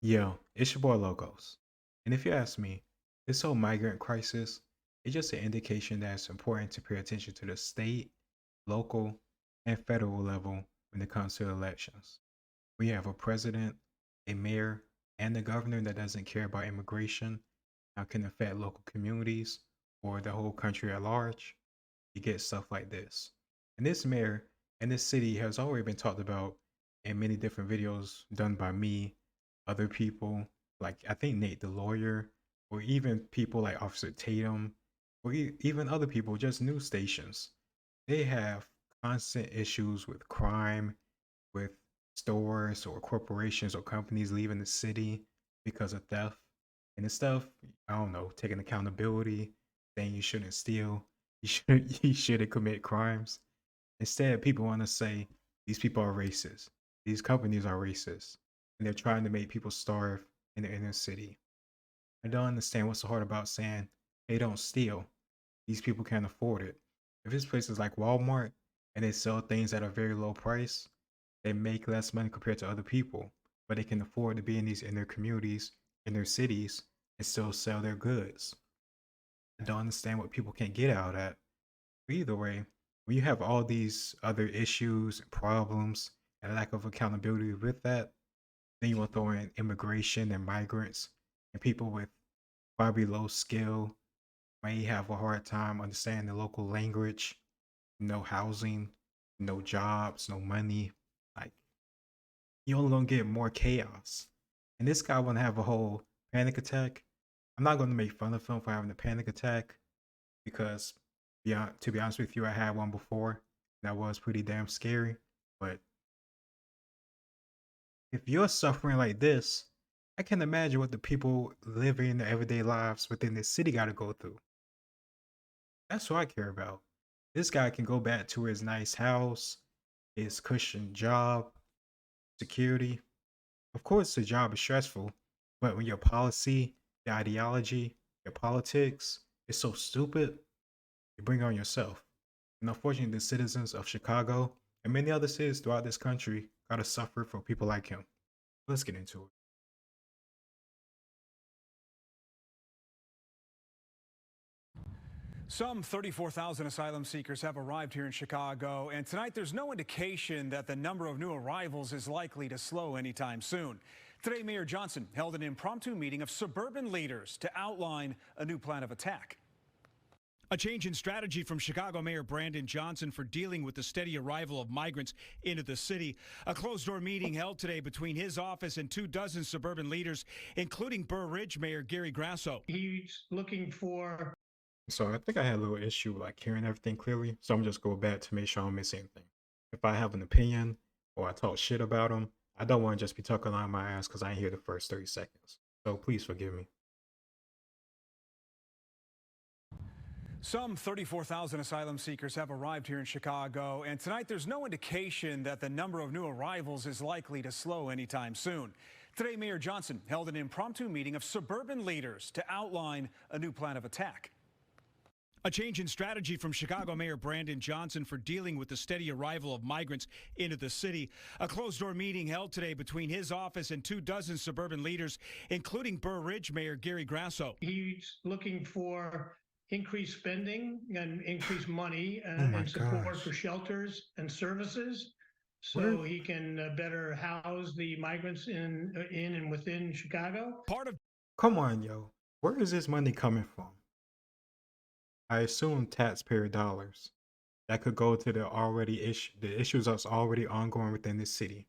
Yo, it's your boy Logos. And if you ask me, this whole migrant crisis is just an indication that it's important to pay attention to the state, local, and federal level when it comes to elections. We have a president, a mayor, and a governor that doesn't care about immigration, how can affect local communities or the whole country at large. You get stuff like this. And this mayor and this city has already been talked about in many different videos done by me, other people, like I think Nate the lawyer, or even people like Officer Tatum, or even other people, just news stations. They have constant issues with crime, with stores or corporations or companies leaving the city because of theft. And it's stuff, I don't know, taking accountability, saying you shouldn't steal, you shouldn't commit crimes. Instead, people want to say these people are racist. These companies are racist. And they're trying to make people starve in the inner city. I don't understand what's so hard about saying they don't steal. These people can't afford it. If it's places like Walmart and they sell things at a very low price, they make less money compared to other people, but they can afford to be in these inner communities, in their cities, and still sell their goods. I don't understand what people can't get out of that. But either way, when you have all these other issues and problems and lack of accountability with that, then you want to throw in immigration and migrants and people with probably low skill, may have a hard time understanding the local language, no housing, no jobs, no money. Like you only gonna get more chaos. And this guy wanna have a whole panic attack. I'm not gonna make fun of him for having a panic attack because to be honest with you, I had one before. That was pretty damn scary. But if you're suffering like this, I can imagine what the people living their everyday lives within this city gotta go through. That's what I care about. This guy can go back to his nice house, his cushion job, security. Of course, the job is stressful, but when your policy, your ideology, your politics is so stupid, you bring on yourself. And unfortunately, the citizens of Chicago and many other cities throughout this country gotta suffer for people like him. Let's get into it. Some 34,000 asylum seekers have arrived here in Chicago, and tonight there's no indication that the number of new arrivals is likely to slow anytime soon. Today, Mayor Johnson held an impromptu meeting of suburban leaders to outline a new plan of attack. A change in strategy from Chicago Mayor Brandon Johnson for dealing with the steady arrival of migrants into the city. A closed-door meeting held today between his office and 24 suburban leaders, including Burr Ridge Mayor Gary Grasso. He's looking for. So I think I had a little issue like hearing everything clearly. So I'm just go back to make sure I don't miss anything. If I have an opinion or I talk shit about them, I don't want to just be talking on my ass because I ain't here the first 30 seconds. So please forgive me. Some 34,000 asylum seekers have arrived here in Chicago, and tonight there's no indication that the number of new arrivals is likely to slow anytime soon. Today, Mayor Johnson held an impromptu meeting of suburban leaders to outline a new plan of attack. A change in strategy from Chicago Mayor Brandon Johnson for dealing with the steady arrival of migrants into the city. A closed-door meeting held today between his office and 24 suburban leaders, including Burr Ridge Mayor Gary Grasso. He's looking for increased spending and increased money Oh my and support for gosh. shelters and services Where so he can better house the migrants in and within Chicago. Part of come on, yo. Where is this money coming from? I assume taxpayer dollars that could go to the issues that's already ongoing within this city.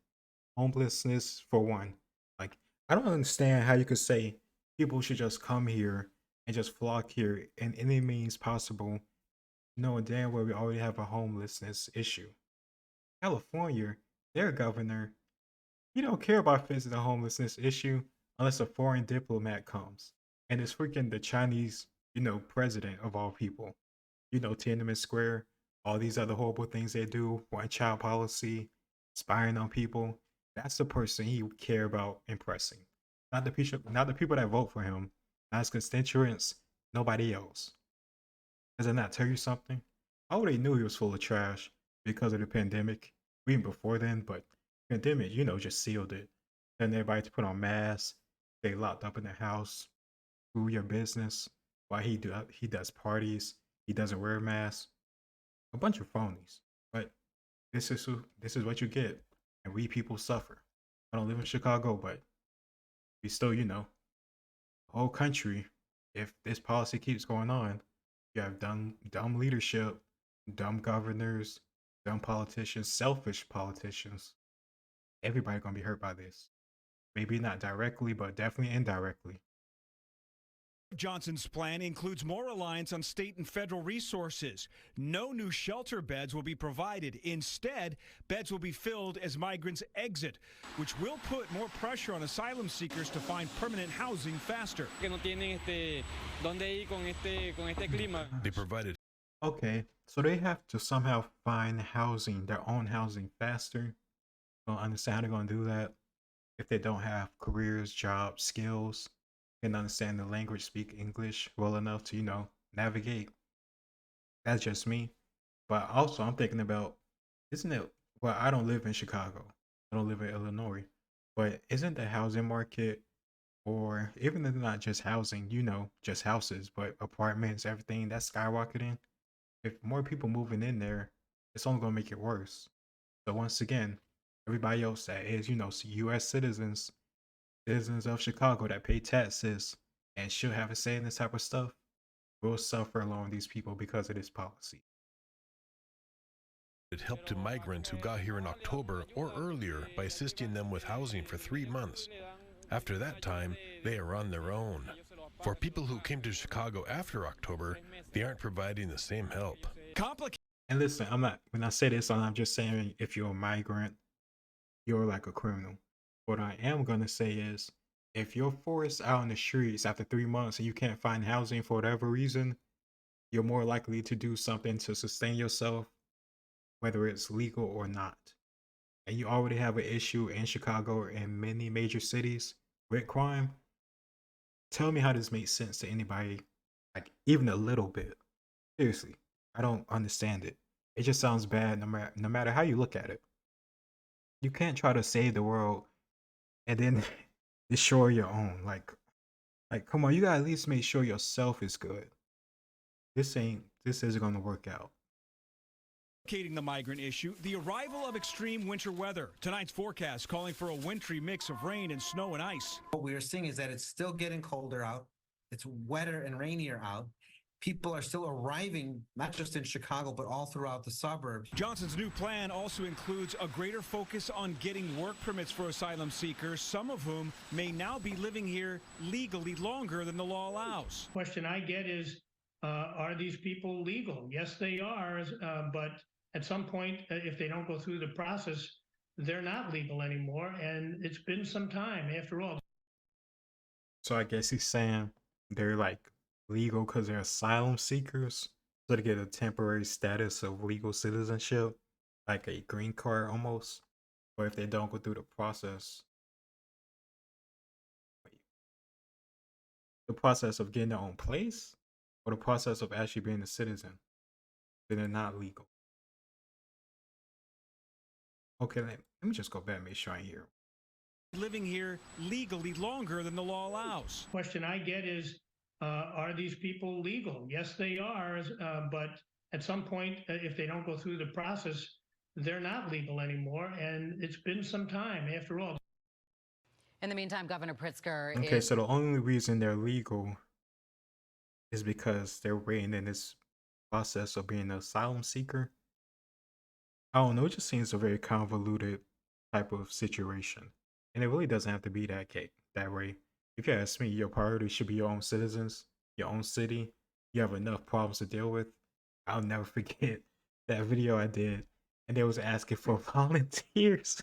Homelessness for one. Like I don't understand how you could say people should just come here and just flock here in any means possible, knowing damn well we already have a homelessness issue. California, their governor, he don't care about fixing the homelessness issue unless a foreign diplomat comes. And it's freaking the Chinese, president of all people. Tiananmen Square, all these other horrible things they do, one child policy, spying on people. That's the person he would care about impressing. Not the people that vote for him, not his constituents, nobody else. Does that not tell you something? I already knew he was full of trash because of the pandemic, even before then, but pandemic, just sealed it. Telling everybody to put on masks, stay locked up in the house, rule your business while he does parties, he doesn't wear a mask, a bunch of phonies. But this is what you get, and we people suffer. I don't live in Chicago, but we still, the whole country. If this policy keeps going on, you have dumb leadership, dumb governors, dumb politicians, selfish politicians. Everybody gonna be hurt by this. Maybe not directly, but definitely indirectly. Johnson's plan includes more reliance on state and federal resources. No new shelter beds will be provided. Instead, beds will be filled as migrants exit, which will put more pressure on asylum seekers to find permanent housing faster. They provided. Okay, so they have to somehow find housing, their own housing faster. Don't understand how they're gonna do that if they don't have careers, jobs, skills, can understand the language, speak English well enough to, navigate. That's just me. But also, I'm thinking about, isn't it? Well, I don't live in Chicago. I don't live in Illinois. But isn't the housing market, or even if not just housing, just houses, but apartments, everything that's skyrocketing? If more people moving in there, it's only gonna make it worse. So once again, everybody else that is, U.S. citizens of Chicago that pay taxes and should have a say in this type of stuff will suffer along these people because of this policy. It helped to migrants who got here in October or earlier by assisting them with housing for 3 months. After that time, they are on their own. For people who came to Chicago after October, they aren't providing the same help. And listen, when I say this, I'm not just saying if you're a migrant, you're like a criminal. What I am going to say is, if you're forced out in the streets after 3 months and you can't find housing for whatever reason, you're more likely to do something to sustain yourself, whether it's legal or not. And you already have an issue in Chicago and many major cities with crime. Tell me how this makes sense to anybody, like even a little bit. Seriously, I don't understand it. It just sounds bad no matter how you look at it. You can't try to save the world and then destroy your own. Like come on, you gotta at least make sure yourself is good. This isn't gonna work out. The migrant issue, the arrival of extreme winter weather. Tonight's forecast calling for a wintry mix of rain and snow and ice. What we are seeing is that it's still getting colder out. It's wetter and rainier out. People are still arriving, not just in Chicago, but all throughout the suburbs. Johnson's new plan also includes a greater focus on getting work permits for asylum seekers, some of whom may now be living here legally longer than the law allows. Question I get is, are these people legal? Yes, they are, but at some point, if they don't go through the process, they're not legal anymore, and it's been some time after all. So I guess he's saying they're like legal because they're asylum seekers, so they get a temporary status of legal citizenship, like a green card almost. Or if they don't go through the process of getting their own place, or the process of actually being a citizen, then they're not legal. Okay, let me just go back and make sure I hear. Living here legally longer than the law allows. Question I get is, are these people legal? Yes, they are, but at some point, if they don't go through the process, they're not legal anymore, and it's been some time after all. In the meantime, Governor Pritzker Okay, so the only reason they're legal is because they're waiting in this process of being an asylum seeker. I don't know, it just seems a very convoluted type of situation. And it really doesn't have to be that way. If you ask me, your priority should be your own citizens, your own city. You have enough problems to deal with. I'll never forget that video I did, and they was asking for volunteers.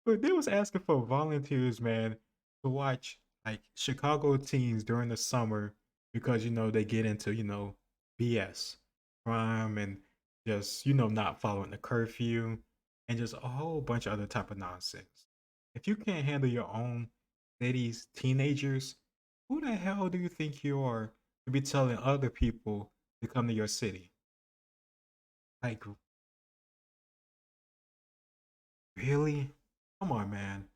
But they was asking for volunteers, man, to watch like Chicago teens during the summer because they get into, BS, crime, and just, not following the curfew and just a whole bunch of other type of nonsense. If you can't handle your own city's teenagers, who the hell do you think you are to be telling other people to come to your city? Like, really? Come on, man.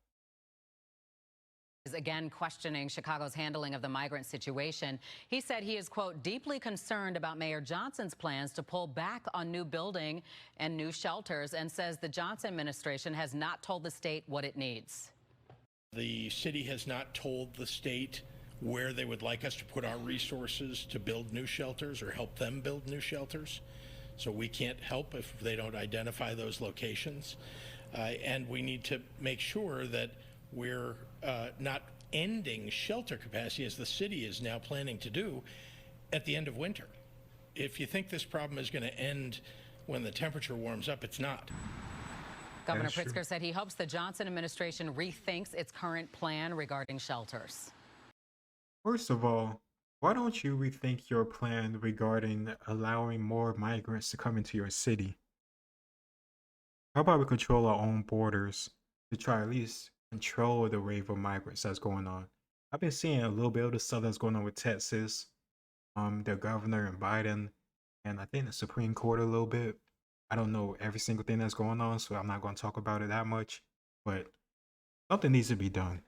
again questioning Chicago's handling of the migrant situation. He said he is, quote, deeply concerned about Mayor Johnson's plans to pull back on new building and new shelters, and says the Johnson administration has not told the state what it needs. The city has not told the state where they would like us to put our resources to build new shelters or help them build new shelters. So we can't help if they don't identify those locations. And we need to make sure that we're not ending shelter capacity, as the city is now planning to do, at the end of winter. If you think this problem is going to end when the temperature warms up, it's not. Governor Pritzker said he hopes the Johnson administration rethinks its current plan regarding shelters. First of all, why don't you rethink your plan regarding allowing more migrants to come into your city? How about we control our own borders to try at least control the wave of migrants that's going on? I've been seeing a little bit of the stuff that's going on with Texas, their governor and Biden, and I think the Supreme Court a little bit. I don't know every single thing that's going on, so I'm not going to talk about it that much, but something needs to be done.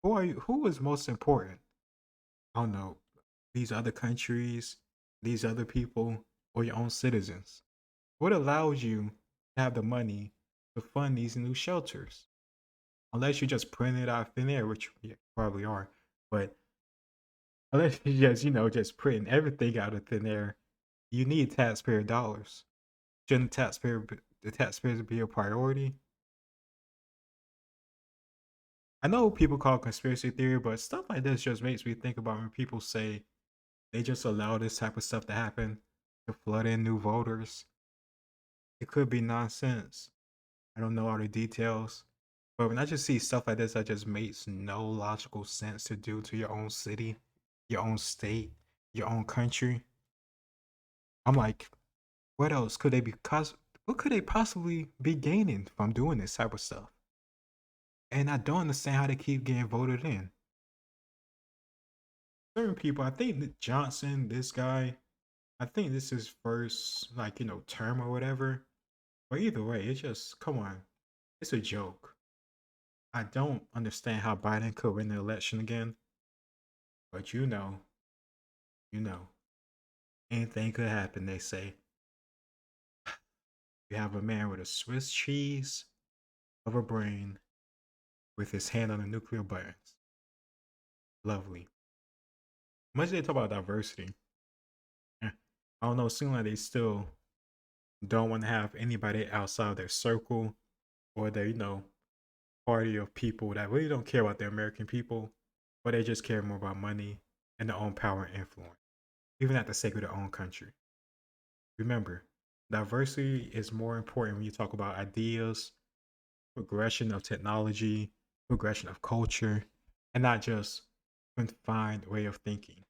Who is most important? I don't know, these other countries, these other people, or your own citizens? What allows you to have the money to fund these new shelters? Unless you just print it out of thin air, which you probably are, but unless you just printing everything out of thin air, you need taxpayer dollars. Shouldn't the taxpayers be a priority? I know people call it conspiracy theory, but stuff like this just makes me think about when people say they just allow this type of stuff to happen to flood in new voters. It could be nonsense. I don't know all the details. But when I just see stuff like this, that just makes no logical sense to do to your own city, your own state, your own country. I'm like, what else could they be? What could they possibly be gaining from doing this type of stuff? And I don't understand how they keep getting voted in. Certain people, I think that Johnson, this guy, I think this is first, term or whatever. But either way, it's just, come on. It's a joke. I don't understand how Biden could win the election again. But you know, anything could happen, they say. You have a man with a Swiss cheese of a brain with his hand on the nuclear buttons. Lovely. Much they talk about diversity. I don't know, it seems like they still don't want to have anybody outside of their circle or their, party of people that really don't care about the American people, but they just care more about money and their own power and influence, even at the sake of their own country. Remember, diversity is more important when you talk about ideas, progression of technology, progression of culture, and not just confined way of thinking.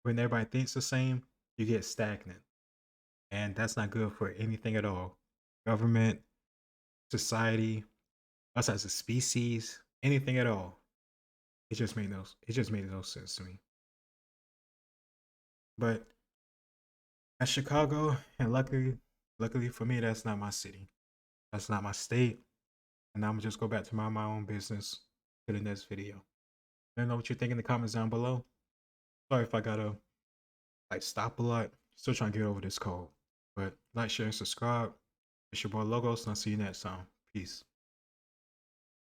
When everybody thinks the same, you get stagnant. And that's not good for anything at all. Government, society, us as a species, anything at all. It just made no sense to me. But at Chicago, and luckily for me, that's not my city. That's not my state. And I'm gonna just go back to my own business to the next video. Let me know what you think in the comments down below. Sorry if I gotta stop a lot. Still trying to get over this cold. But like, share, and subscribe. It's your boy Logos, and I'll see you next time. Peace.